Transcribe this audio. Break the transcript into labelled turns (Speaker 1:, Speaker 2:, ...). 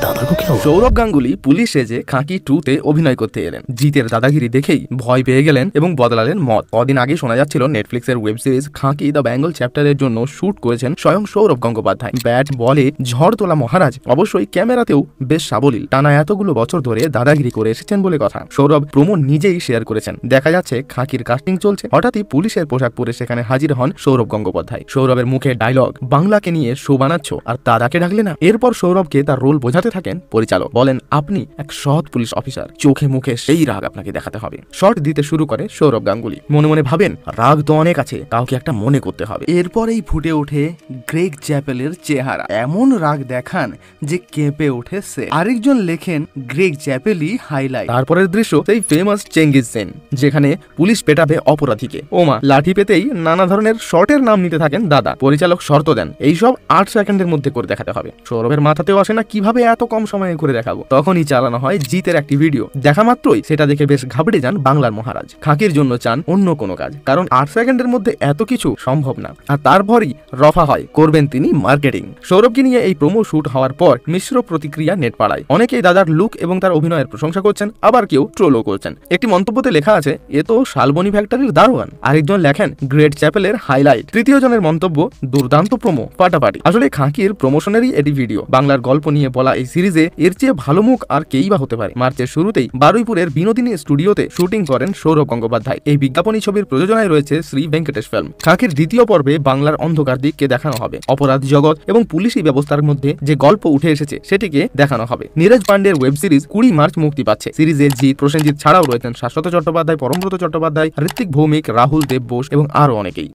Speaker 1: दादा को क्या हुआ?
Speaker 2: সৌরভ গাঙ্গুলি পুলিশ সেজে খাঁকি 2-তে অভিনয় করতে এলেন। জিতের দাদাগিরি দেখেই ভয় পেয়ে গেলেন এবং বদলালেন মত। কদিন আগে শোনা যাচ্ছিল নেটফ্লিক্সের ওয়েব সিরিজ খাঁকি দ্য বেঙ্গল চ্যাপ্টারের জন্য শুট করেছেন স্বয়ং সৌরভ গঙ্গোপাধ্যায়। ব্যাট বলে ঝড় তোলা মহারাজ, অবশ্যই ক্যামেরাতেও বেশ সাবলীল। টানা এতগুলো বছর ধরে দাদাগিরি করে এসেছেন বলে কথা। সৌরভ প্রমো নিজেই শেয়ার করেছেন। দেখা যাচ্ছে খাঁকির কাস্টিং চলছে, হঠাৎই পুলিশের পোশাক পরে সেখানে হাজির হন সৌরভ গঙ্গোপাধ্যায়। সৌরভের মুখে ডায়লগ, বাংলাকে নিয়ে শো বানাচ্ছ আর দাদাকে ডাকলে না। এরপর সৌরভকে তার রোল বোঝাতে থাকেন পরিচালক। বলেন, আপনি এক সৎ পুলিশ অফিসার, চোখে মুখে সেই রাগ আপনাকে দেখাতে হবে। শর্ট দিতে শুরু করে সৌরভ গাঙ্গুলি। মনে মনে ভাবেন, রাগ তো অনেক আছে, কাউকে একটা মনে করতে হবে। এরপরেই ফুটে ওঠে গ্রেগ চ্যাপেলের চেহারা। এমন রাগ দেখান যে কেঁপে ওঠে সে। আরেকজন লেখেন, গ্রেগ চ্যাপেলই হাইলাইট। তারপরের দৃশ্য সেই ফেমাস চেঙ্গিজ সেন, যেখানে পুলিশ পেটাবে অপরাধীকে। ওমা, লাঠি পেতেই নানা ধরনের শর্টের নাম নিতে থাকেন দাদা। পরিচালক শর্ত দেন, এইসব 8 সেকেন্ডের মধ্যে করে দেখাতে হবে। সৌরভের মাথাতেও আসে না কিভাবে এত কম সময়ে করে দেখাবো। তখনই চালানো হয় জিতের একটি ভিডিও। দেখা মাত্রই সেটা দেখে বেশ ঘাবড়ে যান বাংলার মহারাজ। খাঁকির জন্য চান অন্য কোনো কাজ, কারণ 8 সেকেন্ডের মধ্যে এত কিছু সম্ভব না। আর তারপরই রফা হয়, করবেন তিনি মার্কেটিং। সৌরভকে নিয়ে এই প্রোমো শুট হওয়ার পর মিশ্র প্রতিক্রিয়া নেট পাড়ায়। অনেকেই দাদার লুক এবং তার অভিনয়ের প্রশংসা করছেন, আবার কেউ ট্রোলও করছেন। একটি মন্তব্যতে লেখা আছে, এ তো শালবনী ফ্যাক্টরির দারোয়ান। আরেকজন লেখেন, গ্রেট চ্যাপেলের হাইলাইট। তৃতীয় জনের মন্তব্য, দুর্দান্ত প্রোমো, ফাটাফাটি। আসলে খাঁকির প্রমোশনেরই এটি ভিডিও। বাংলার গল্প নিয়ে বলা এই সিরিজে এর চেয়ে ভালো মুখ আর কেই বা হতে পারে। মার্চের শুরুতেই বারুইপুরের বিনোদিনী স্টুডিওতে শুটিং করেন সৌরভ গঙ্গোপাধ্যায়। এই বিজ্ঞাপনী ছবির প্রযোজনায় রয়েছে শ্রী ভেঙ্কটেশ ফিল্ম। খাঁকির দ্বিতীয় পর্বে বাংলার অন্ধকার দিককে দেখানো হবে। অপরাধ জগৎ এবং পুলিশি ব্যবস্থার মধ্যে যে গল্প উঠে এসেছে সেটিকে দেখানো হবে। নীরজ পান্ডের ওয়েব সিরিজ 20 মার্চ মুক্তি পাচ্ছে। সিরিজে জিৎ, প্রসেনজিৎ ছাড়াও রয়েছেন শাশ্বত চট্টোপাধ্যায়, পরমব্রত চট্টোপাধ্যায়, ঋত্বিক ভৌমিক, রাহুল দেব বোস এবং আরো অনেকেই।